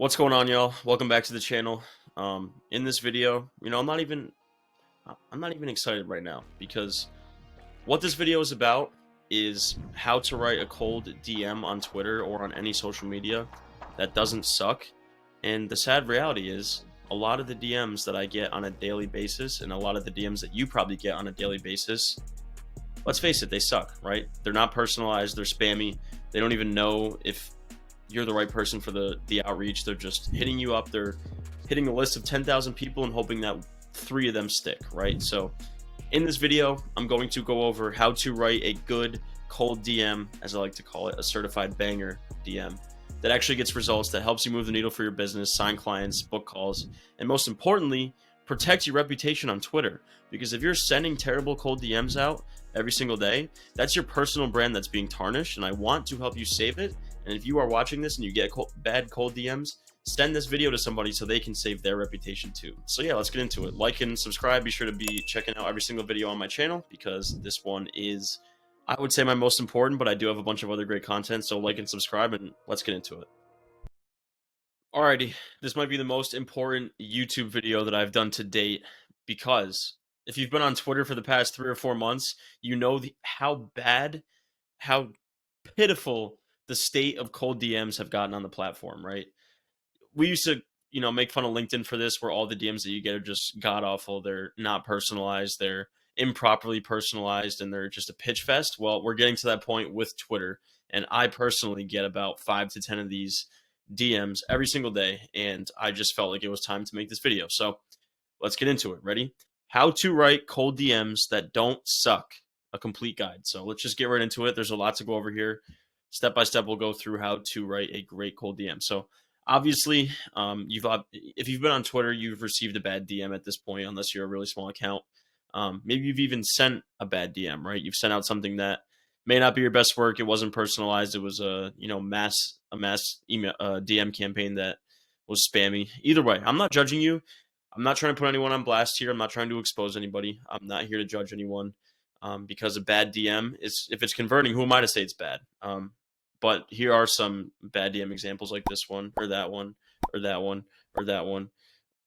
What's going on, y'all? Welcome back to the channel. In this video, I'm not even excited right now because what this video is about is how to write a cold DM on Twitter or on any social media that doesn't suck. And the sad reality is a lot of the DMs that I get on a daily basis and a lot of the DMs that you probably get on a daily basis, let's face it, they suck, right? They're not personalized, they're spammy. They don't even know if you're the right person for the outreach. They're just hitting you up. They're hitting a list of 10,000 people and hoping that 3 of them stick, right? So in this video, I'm going to go over how to write a good cold DM, as I like to call it, a certified banger DM that actually gets results, that helps you move the needle for your business, sign clients, book calls, and most importantly, protect your reputation on Twitter. Because if you're sending terrible cold DMs out every single day, that's your personal brand that's being tarnished, and I want to help you save it. And if you are watching this and you get bad cold DMs, send this video to somebody so they can save their reputation too. So yeah, let's get into it. Like and subscribe. Be sure to be checking out every single video on my channel because this one is, I would say, my most important, but I do have a bunch of other great content. So like and subscribe and let's get into it. Alrighty, this might be the most important YouTube video that I've done to date because if you've been on Twitter for the past 3 or 4 months, you know how bad, how pitiful the state of cold DMs have gotten on the platform, right? We used to, make fun of LinkedIn for this, where all the DMs that you get are just god awful. They're not personalized, they're improperly personalized, and they're just a pitch fest. Well, we're getting to that point with Twitter, and I personally get about 5 to 10 of these DMs every single day, and I just felt like it was time to make this video. So let's get into it. Ready? How to write cold DMs that don't suck. A complete guide. So let's just get right into it. There's a lot to go over here. Step by step, we'll go through how to write a great cold DM. So obviously, if you've been on Twitter, you've received a bad DM at this point, unless you're a really small account. Maybe you've even sent a bad DM, right? You've sent out something that may not be your best work. It wasn't personalized. It was a mass email DM campaign that was spammy. Either way, I'm not judging you. I'm not trying to put anyone on blast here. I'm not trying to expose anybody. I'm not here to judge anyone. Because a bad DM is, if it's converting, who am I to say it's bad? But here are some bad DM examples like this one, or that one, or that one, or that one,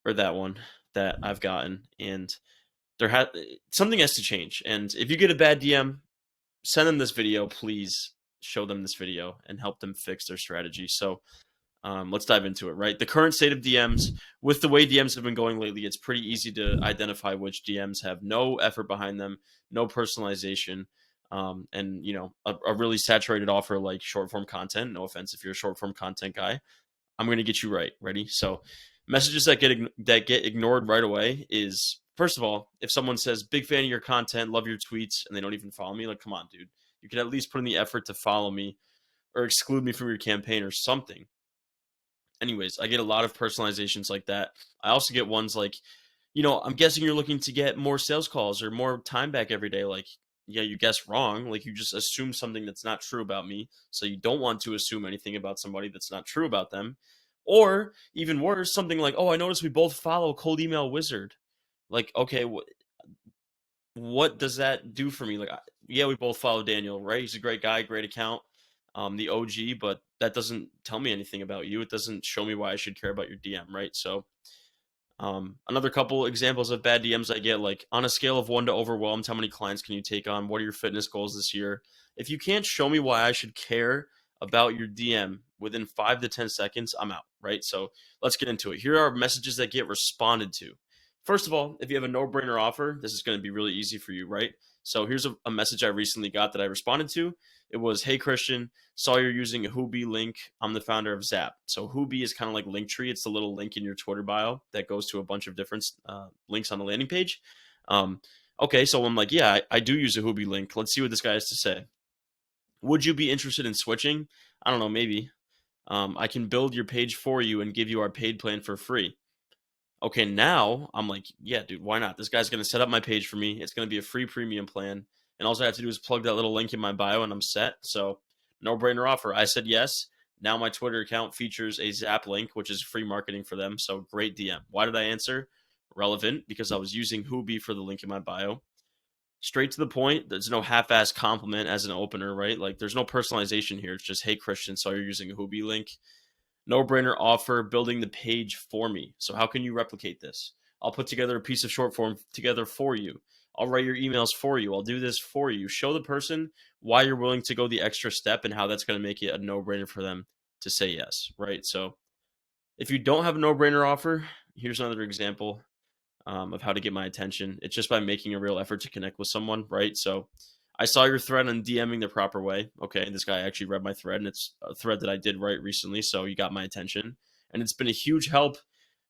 or that one that I've gotten, and something has to change. And if you get a bad DM, send them this video, please. Show them this video and help them fix their strategy. So let's dive into it, right? The current state of DMs, with the way DMs have been going lately, it's pretty easy to identify which DMs have no effort behind them, no personalization, and a really saturated offer like short form content. No offense if you're a short form content guy, I'm going to get you right. Ready? So messages that get ignored right away is, first of all, if someone says big fan of your content, love your tweets, and they don't even follow me, like, come on, dude, you could at least put in the effort to follow me or exclude me from your campaign or something. Anyways, I get a lot of personalizations like that. I also get ones like, I'm guessing you're looking to get more sales calls or more time back every day. Like, yeah, you guessed wrong. Like, you just assume something that's not true about me. So you don't want to assume anything about somebody that's not true about them. Or even worse, something like, oh, I noticed we both follow Cold Email Wizard. Like, okay, what does that do for me? Like, yeah, we both follow Daniel, right? He's a great guy, great account, the OG, but that doesn't tell me anything about you. It doesn't show me why I should care about your DM, right? So, another couple examples of bad DMs I get, like, on a scale of 1 to overwhelmed, how many clients can you take on? What are your fitness goals this year? If you can't show me why I should care about your DM within 5 to 10 seconds, I'm out, right? So let's get into it. Here are messages that get responded to. First of all, if you have a no-brainer offer, this is going to be really easy for you, right? So here's a message I recently got that I responded to. It was, hey, Christian, saw you're using a Hoobie link. I'm the founder of Zap. So Hoobie is kind of like Linktree. It's the little link in your Twitter bio that goes to a bunch of different links on the landing page. Okay, so I'm like, yeah, I do use a Hoobie link. Let's see what this guy has to say. Would you be interested in switching? I don't know, maybe. I can build your page for you and give you our paid plan for free. Okay, now I'm like, yeah, dude, why not? This guy's going to set up my page for me. It's going to be a free premium plan. And all I have to do is plug that little link in my bio and I'm set. So no brainer offer. I said yes. Now my Twitter account features a Zap link, which is free marketing for them. So great DM. Why did I answer? Relevant, because I was using Hoobie for the link in my bio. Straight to the point. There's no half-ass compliment as an opener, right? Like, there's no personalization here. It's just, hey, Christian, so you're using a Hoobie link. No-brainer offer, building the page for me. So how can you replicate this? I'll put together a piece of short form together for you. I'll write your emails for you. I'll do this for you. Show the person why you're willing to go the extra step and how that's going to make it a no-brainer for them to say yes, right? So if you don't have a no-brainer offer, here's another example of how to get my attention. It's just by making a real effort to connect with someone, right? So I saw your thread on DMing the proper way. Okay, this guy actually read my thread, and it's a thread that I did write recently, so you got my attention. And it's been a huge help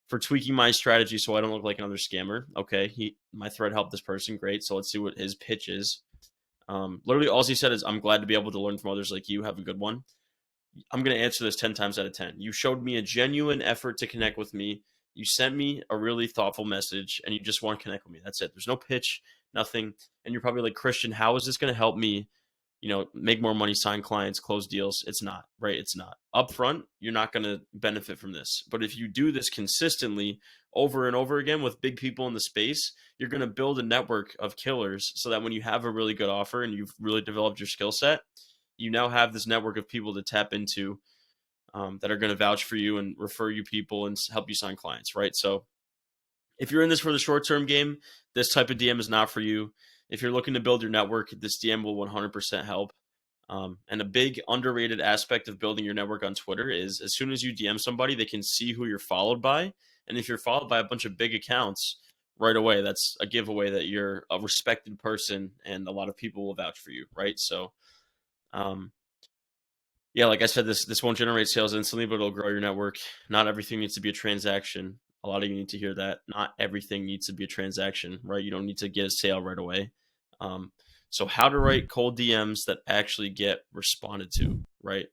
for tweaking my strategy so I don't look like another scammer. Okay, my thread helped this person, great. So let's see what his pitch is. Literally, all he said is, "I'm glad to be able to learn from others like you. Have a good one." I'm going to answer this 10 times out of 10. You showed me a genuine effort to connect with me. You sent me a really thoughtful message and you just want to connect with me. That's it. There's no pitch, nothing. And you're probably like, Christian, how is this going to help me, make more money, sign clients, close deals? It's not, right? It's not. Upfront, you're not going to benefit from this. But if you do this consistently over and over again with big people in the space, you're going to build a network of killers so that when you have a really good offer and you've really developed your skill set, you now have this network of people to tap into that are going to vouch for you and refer you people and help you sign clients, right? So if you're in this for the short-term game, this type of DM is not for you. If you're looking to build your network, this DM will 100% help. And a big underrated aspect of building your network on Twitter is as soon as you DM somebody, they can see who you're followed by. And if you're followed by a bunch of big accounts right away, that's a giveaway that you're a respected person and a lot of people will vouch for you, right? So um, yeah, like I said, this won't generate sales instantly, but it'll grow your network. Not everything needs to be a transaction. A lot of you need to hear that. Not everything needs to be a transaction, right? You don't need to get a sale right away. Um, so how to write cold DMs that actually get responded to, right?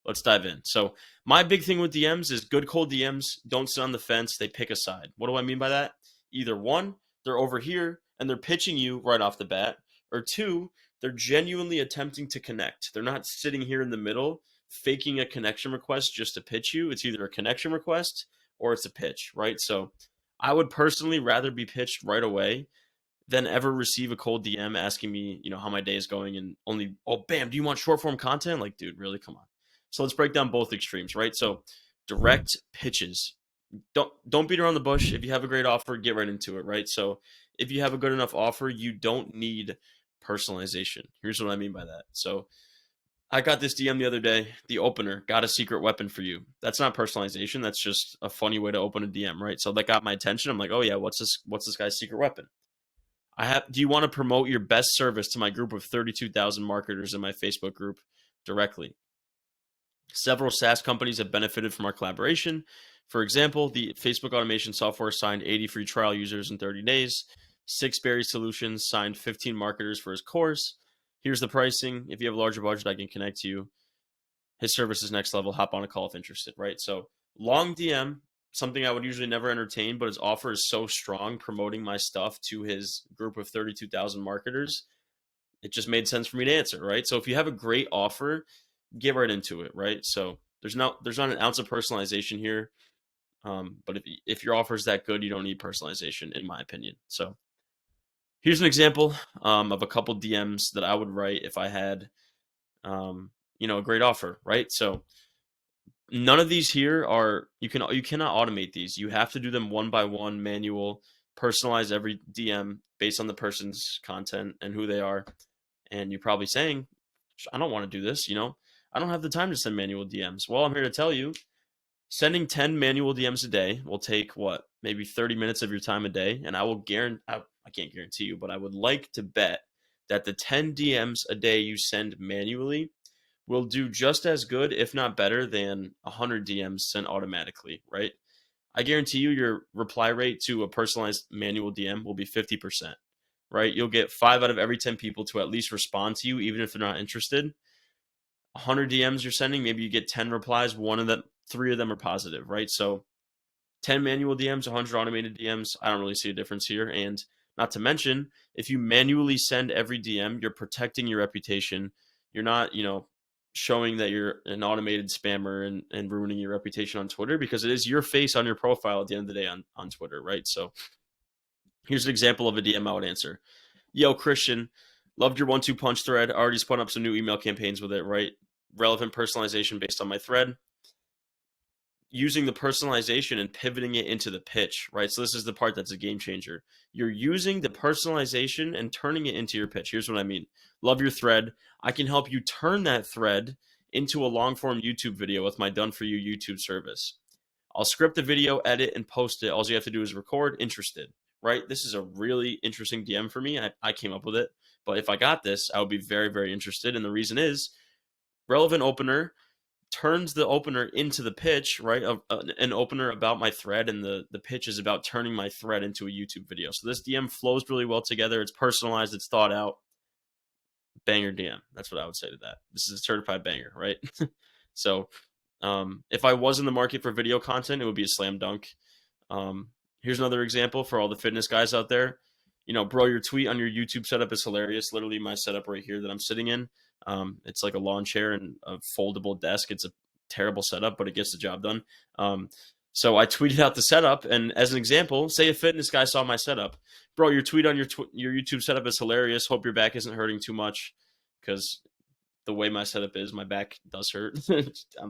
Let's dive in. So my big thing with DMs is good cold DMs don't sit on the fence. They pick a side. What do I mean by that? Either one, they're over here and they're pitching you right off the bat, or two, they're genuinely attempting to connect. They're not sitting here in the middle faking a connection request just to pitch you. It's either a connection request or it's a pitch, right? So I would personally rather be pitched right away than ever receive a cold DM asking me, how my day is going and only, oh, bam, do you want short form content? Like, dude, really? Come on. So let's break down both extremes, right? So direct pitches. Don't beat around the bush. If you have a great offer, get right into it, right? So if you have a good enough offer, you don't need personalization. Here's what I mean by that. So I got this DM the other day. The opener got a secret weapon for you. That's not personalization. That's just a funny way to open a DM, right? So that got my attention. I'm like, oh yeah, what's this guy's secret weapon? Do you want to promote your best service to my group of 32,000 marketers in my Facebook group directly? Several SaaS companies have benefited from our collaboration. For example, the Facebook automation software signed 80 free trial users in 30 days. Sixberry Solutions signed 15 marketers for his course. Here's the pricing. If you have a larger budget, I can connect you. His service is next level. Hop on a call if interested, right? So long DM, something I would usually never entertain, but his offer is so strong promoting my stuff to his group of 32,000 marketers. It just made sense for me to answer, right? So if you have a great offer, get right into it, right? So there's not an ounce of personalization here. But if your offer is that good, you don't need personalization, in my opinion. So here's an example of a couple DMs that I would write if I had, a great offer, right? So none of these here are you cannot automate these. You have to do them one by one, manual, personalize every DM based on the person's content and who they are. And you're probably saying, I don't want to do this, I don't have the time to send manual DMs. Well, I'm here to tell you, sending 10 manual DMs a day will take what, maybe 30 minutes of your time a day. And I will guarantee, I can't guarantee you, but I would like to bet that the 10 DMs a day you send manually will do just as good, if not better, than 100 DMs sent automatically, right? I guarantee you your reply rate to a personalized manual DM will be 50%, right? You'll get 5 out of every 10 people to at least respond to you, even if they're not interested. 100 DMs you're sending, maybe you get 10 replies, 3 of them are positive, right? So 10 manual DMs, 100 automated DMs, I don't really see a difference here. And not to mention, if you manually send every DM, you're protecting your reputation. You're not, showing that you're an automated spammer and ruining your reputation on Twitter, because it is your face on your profile at the end of the day on Twitter, right? So here's an example of a DM I would answer. Yo, Christian, loved your 1-2 punch thread. Already spun up some new email campaigns with it, right? Relevant personalization based on my thread. using the personalization and pivoting it into the pitch, right? So this is the part that's a game changer. You're using the personalization and turning it into your pitch. Here's what I mean. Love your thread. I can help you turn that thread into a long form YouTube video with my done for you YouTube service. I'll script the video, edit, and post it. All you have to do is record, interested, right? This is a really interesting DM for me. I came up with it. But if I got this, I would be very, very interested. And the reason is relevant opener turns the opener into the pitch, right? An opener about my thread, and the pitch is about turning my thread into a YouTube video. So this DM flows really well together. It's personalized. It's thought out. Banger DM. That's what I would say to that. This is a certified banger, right? So if I was in the market for video content, it would be a slam dunk. Here's another example for all the fitness guys out there. You know, bro, your tweet on your YouTube setup is hilarious. Literally my setup right here that I'm sitting in. It's like a lawn chair and a foldable desk. It's a terrible setup, but it gets the job done. So I tweeted out the setup, and as an example, say a fitness guy saw my setup. Bro, your tweet on your YouTube setup is hilarious. Hope your back isn't hurting too much, because the way my setup is, my back does hurt.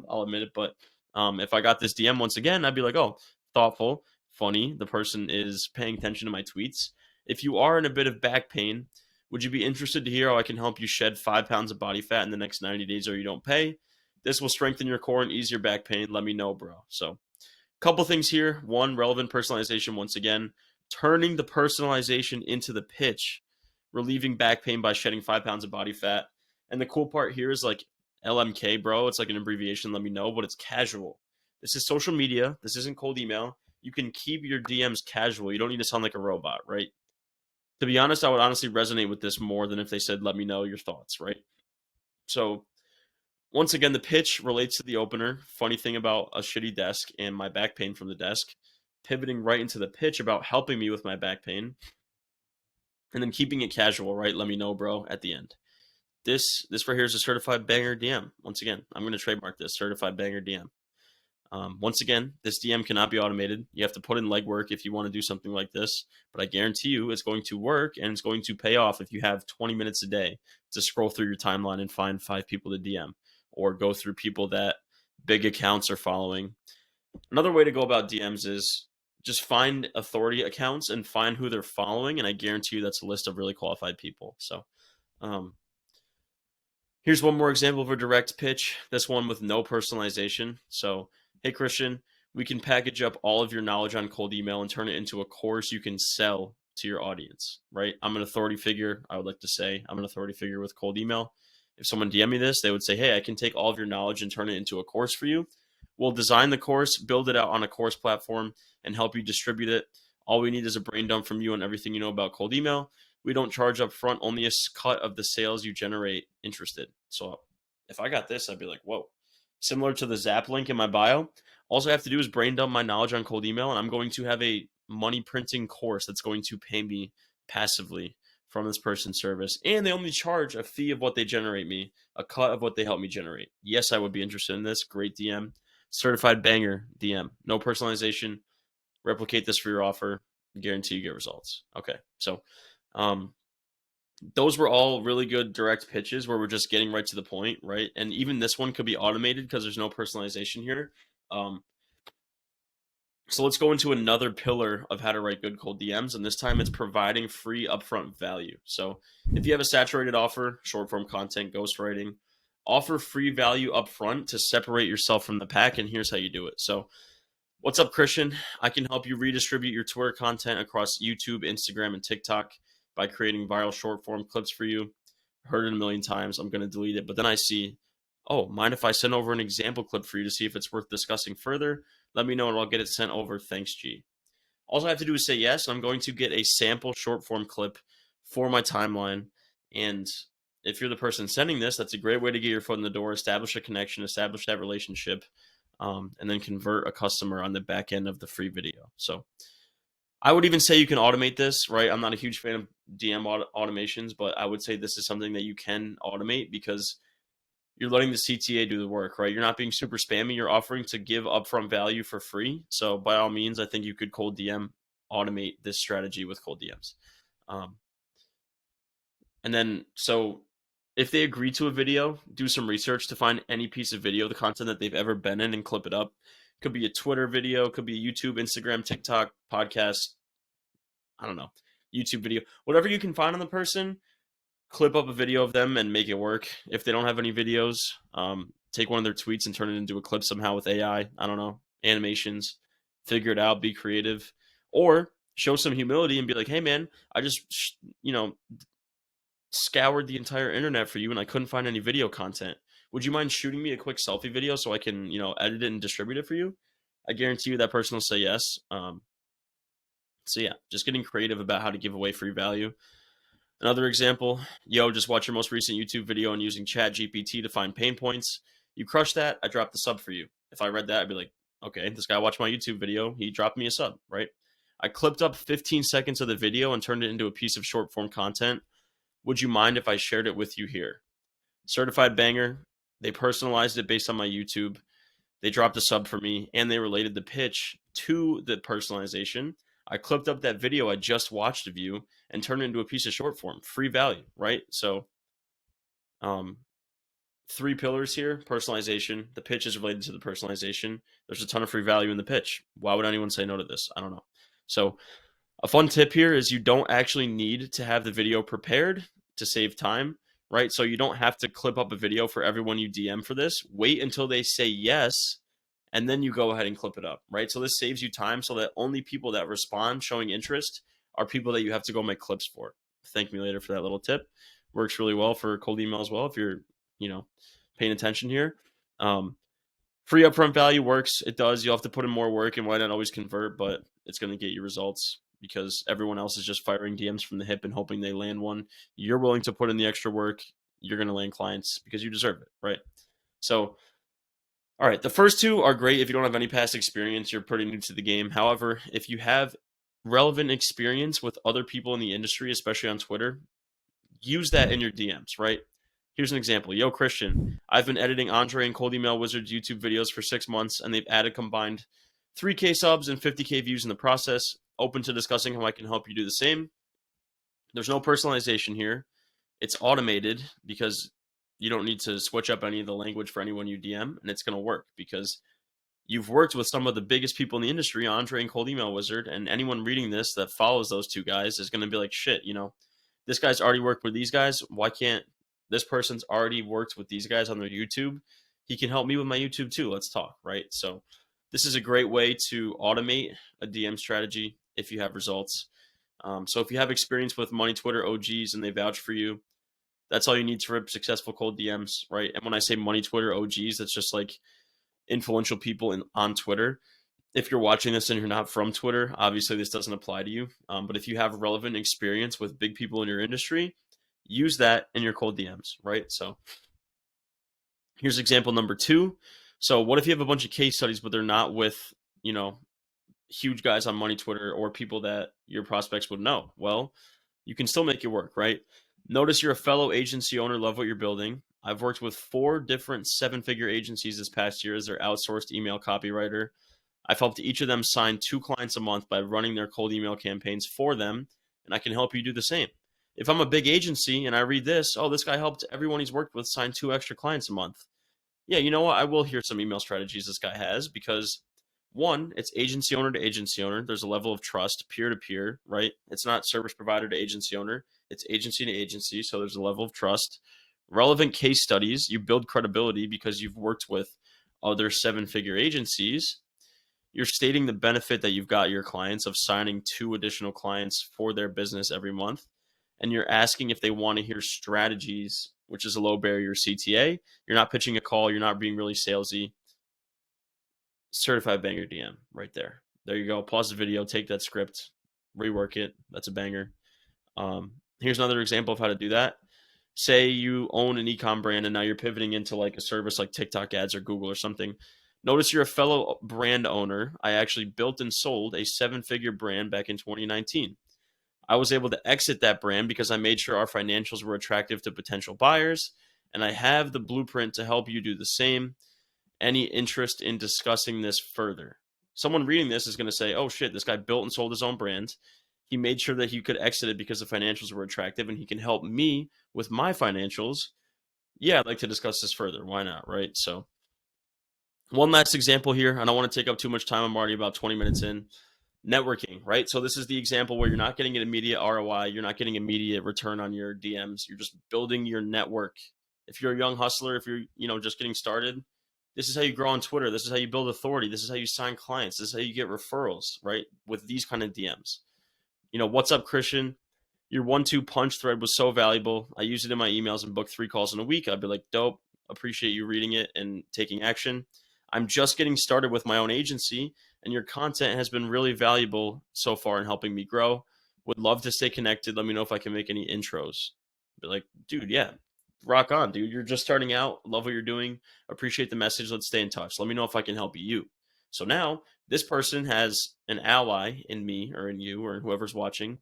I'll admit it. But if I got this DM once again, I'd be like, oh, thoughtful, funny. The person is paying attention to my tweets. If you are in a bit of back pain, would you be interested to hear how I can help you shed 5 pounds of body fat in the next 90 days, or you don't pay? This will strengthen your core and ease your back pain. Let me know, bro. So, couple things here. One, relevant personalization once again. Turning the personalization into the pitch, relieving back pain by shedding 5 pounds of body fat. And the cool part here is like LMK, bro. It's like an abbreviation, let me know, but it's casual. This is social media. This isn't cold email. You can keep your DMs casual. You don't need to sound like a robot, right? To be honest, I would honestly resonate with this more than if they said, let me know your thoughts, right? So once again, the pitch relates to the opener. Funny thing about a shitty desk and my back pain from the desk, pivoting right into the pitch about helping me with my back pain, and then keeping it casual, right? Let me know, bro, at the end. This right here is a certified banger DM. Once again, I'm going to trademark this, certified banger DM. Once again, this DM cannot be automated. You have to put in legwork if you want to do something like this, but I guarantee you it's going to work, and it's going to pay off if you have 20 minutes a day to scroll through your timeline and find 5 people to DM, or go through people that big accounts are following. Another way to go about DMs is just find authority accounts and find who they're following, and I guarantee you that's a list of really qualified people. So here's one more example of a direct pitch, this one with no personalization. So, hey, Christian, we can package up all of your knowledge on cold email and turn it into a course you can sell to your audience, right? I'm an authority figure. I would like to say I'm an authority figure with cold email. If someone DM me this, they would say, hey, I can take all of your knowledge and turn it into a course for you. We'll design the course, build it out on a course platform, and help you distribute it. All we need is a brain dump from you on everything you know about cold email. We don't charge up front, only a cut of the sales you generate interested. So if I got this, I'd be like, whoa. Similar to the Zap link in my bio, all I have to do is brain dump my knowledge on cold email, and I'm going to have a money printing course that's going to pay me passively from this person's service. And they only charge a fee of what they generate me, a cut of what they help me generate. Yes, I would be interested in this. Great DM. Certified banger DM. No personalization. Replicate this for your offer. Guarantee you get results. Okay, so those were all really good direct pitches where we're just getting right to the point, right? And even this one could be automated because there's no personalization here. So let's go into another pillar of how to write good cold DMs, and this time it's providing free upfront value. So if you have a saturated offer, short form content, ghostwriting, offer free value upfront to separate yourself from the pack, and here's how you do it. So what's up, Christian? I can help you redistribute your Twitter content across YouTube, Instagram, and TikTok by creating viral short form clips for you. Heard it a million times. I'm going to delete it. But then I see, oh, mind if I send over an example clip for you to see if it's worth discussing further? Let me know and I'll get it sent over. Thanks, G. All I have to do is say yes. I'm going to get a sample short form clip for my timeline. And if you're the person sending this, that's a great way to get your foot in the door, establish a connection, establish that relationship, and then convert a customer on the back end of the free video. So I would even say you can automate this, right? I'm not a huge fan of DM automations, but I would say this is something that you can automate because you're letting the CTA do the work, right? You're not being super spammy. You're offering to give upfront value for free. So by all means, I think you could cold DM automate this strategy with cold DMs. And then, so if they agree to a video, do some research to find any piece of video, the content that they've ever been in, and clip it up. Could be a Twitter video, could be a YouTube, Instagram, TikTok, podcast, I don't know, YouTube video, whatever you can find on the person. Clip up a video of them and make it work. If they don't have any videos, take one of their tweets and turn it into a clip somehow with AI. I don't know, animations. Figure it out. Be creative, or show some humility and be like, "Hey, man, I just scoured the entire internet for you and I couldn't find any video content. Would you mind shooting me a quick selfie video so I can edit it and distribute it for you?" I guarantee you that person will say yes. So yeah, just getting creative about how to give away free value. Another example, yo, just watch your most recent YouTube video and using Chat GPT to find pain points. You crushed that, I dropped the sub for you. If I read that, I'd be like, okay, this guy watched my YouTube video, he dropped me a sub, right? I clipped up 15 seconds of the video and turned it into a piece of short form content. Would you mind if I shared it with you here? Certified banger. They personalized it based on my YouTube. They dropped a sub for me and they related the pitch to the personalization. I clipped up that video I just watched of you and turned it into a piece of short form, free value, right? So, 3 pillars here: personalization. The pitch is related to the personalization. There's a ton of free value in the pitch. Why would anyone say no to this? I don't know. So, a fun tip here is you don't actually need to have the video prepared to save time, right? So you don't have to clip up a video for everyone you DM for this. Wait until they say yes, and then you go ahead and clip it up, right? So this saves you time so that only people that respond showing interest are people that you have to go make clips for. Thank me later for that little tip. Works really well for cold email as well if you're, paying attention here. Free upfront value works. It does. You'll have to put in more work and might not always convert, but it's going to get you results because everyone else is just firing DMs from the hip and hoping they land one. You're willing to put in the extra work. You're going to land clients because you deserve it, right? So, all right, the first two are great if you don't have any past experience. You're pretty new to the game. However, if you have relevant experience with other people in the industry, especially on Twitter, use that in your DMs, right? Here's an example. Yo, Christian, I've been editing Andre and Cold Email Wizard's YouTube videos for 6 months, and they've added combined 3K subs and 50K views in the process. Open to discussing how I can help you do the same. There's no personalization here. It's automated because you don't need to switch up any of the language for anyone you DM, and it's going to work because you've worked with some of the biggest people in the industry, Andre and Cold Email Wizard, and anyone reading this that follows those two guys is going to be like, shit, this guy's already worked with these guys. Why can't this person's already worked with these guys on their YouTube? He can help me with my YouTube too. Let's talk, right? So this is a great way to automate a DM strategy if you have results. So if you have experience with Money Twitter OGs and they vouch for you, that's all you need to rip successful cold DMs, right? And when I say Money Twitter OGs, that's just like influential people on Twitter. If you're watching this and you're not from Twitter, obviously this doesn't apply to you. But if you have relevant experience with big people in your industry, use that in your cold DMs, right? So here's example number 2. So what if you have a bunch of case studies, but they're not with, huge guys on Money Twitter or people that your prospects would know? Well, you can still make it work, right? Notice you're a fellow agency owner, love what you're building. I've worked with 4 different 7-figure agencies this past year as their outsourced email copywriter. I've helped each of them sign 2 clients a month by running their cold email campaigns for them, and I can help you do the same. If I'm a big agency and I read this, oh, this guy helped everyone he's worked with sign 2 extra clients a month. Yeah, you know what? I will hear some email strategies this guy has because, 1, it's agency owner to agency owner. There's a level of trust, peer to peer, right? It's not service provider to agency owner. It's agency to agency, so there's a level of trust. Relevant case studies. You build credibility because you've worked with other 7-figure agencies. You're stating the benefit that you've got your clients of signing 2 additional clients for their business every month. And you're asking if they want to hear strategies, which is a low barrier CTA. You're not pitching a call. You're not being really salesy. Certified banger DM right there. There you go. Pause the video, take that script, rework it. That's a banger. Here's another example of how to do that. Say you own an e-com brand and now you're pivoting into like a service like TikTok ads or Google or something. Notice you're a fellow brand owner. I actually built and sold a 7-figure brand back in 2019. I was able to exit that brand because I made sure our financials were attractive to potential buyers, and I have the blueprint to help you do the same. Any interest in discussing this further? Someone reading this is going to say, oh shit, this guy built and sold his own brand. He made sure that he could exit it because the financials were attractive and he can help me with my financials. Yeah, I'd like to discuss this further. Why not, right? So One last example here. I don't want to take up too much time. I'm already about 20 minutes in. Networking, right? So this is the example where you're not getting an immediate ROI, you're not getting immediate return on your DMs, you're just building your network. If you're a young hustler, if you're, just getting started, this is how you grow on Twitter. This is how you build authority. This is how you sign clients. This is how you get referrals, right? With these kind of DMs. What's up, Christian? Your 1-2 punch thread was so valuable. I use it in my emails and book 3 calls in a week. I'd be like, dope. Appreciate you reading it and taking action. I'm just getting started with my own agency, and your content has been really valuable so far in helping me grow. Would love to stay connected. Let me know if I can make any intros. Be like, dude, yeah, rock on, dude. You're just starting out. Love what you're doing. Appreciate the message. Let's stay in touch. Let me know if I can help you. So now this person has an ally in me or in you or in whoever's watching.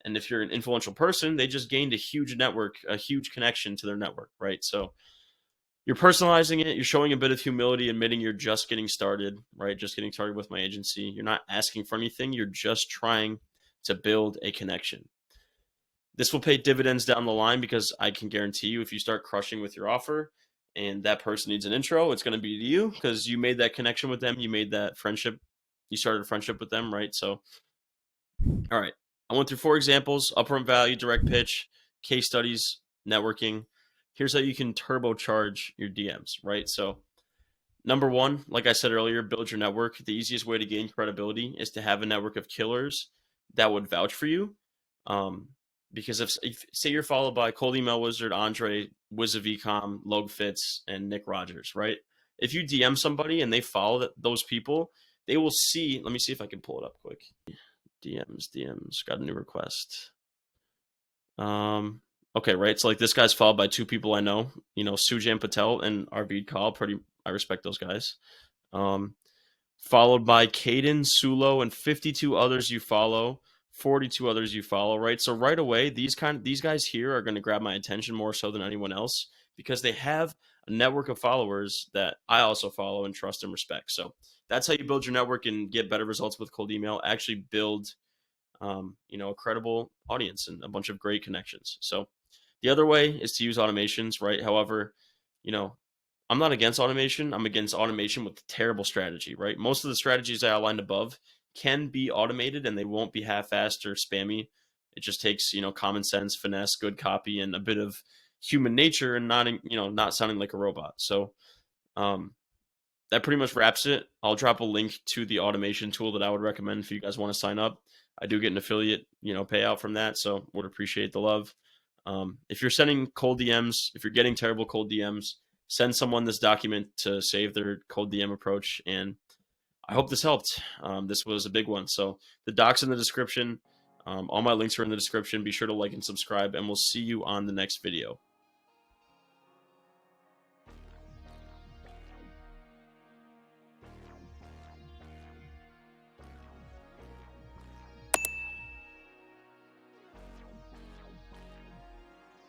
And if you're an influential person, they just gained a huge network, a huge connection to their network, right? So you're personalizing it. You're showing a bit of humility, admitting you're just getting started, right? Just getting started with my agency. You're not asking for anything. You're just trying to build a connection. This will pay dividends down the line because I can guarantee you if you start crushing with your offer and that person needs an intro, it's going to be to you because you made that connection with them. You made that friendship. You started a friendship with them, right? So, all right. I went through 4 examples: upfront value, direct pitch, case studies, networking. Here's how you can turbocharge your DMs, right? So, number 1, like I said earlier, build your network. The easiest way to gain credibility is to have a network of killers that would vouch for you. Because if say you're followed by Cold Email Wizard, Andre, Wiz of Ecom, Log Fitz, and Nick Rogers, right? If you DM somebody and they follow those people, they will see. Let me see if I can pull it up quick. DMs, got a new request. Okay, right. So like this guy's followed by 2 people I know, Sujan Patel and Arvid Kaul. I respect those guys. Followed by Caden, Sulo, and 52 others you follow, 42 others you follow, right? So right away, these guys here are going to grab my attention more so than anyone else because they have a network of followers that I also follow and trust and respect. So that's how you build your network and get better results with cold email. Actually build, a credible audience and a bunch of great connections. So the other way is to use automations, right? However, I'm not against automation. I'm against automation with terrible strategy, right? Most of the strategies I outlined above can be automated and they won't be half-assed or spammy. It just takes, common sense, finesse, good copy, and a bit of human nature and not sounding like a robot. So that pretty much wraps it. I'll drop a link to the automation tool that I would recommend if you guys want to sign up. I do get an affiliate, payout from that, so would appreciate the love. If you're sending cold DMs, if you're getting terrible cold DMs, send someone this document to save their cold DM approach. And I hope this helped. This was a big one. So the doc's in the description. All my links are in the description. Be sure to like and subscribe, and we'll see you on the next video.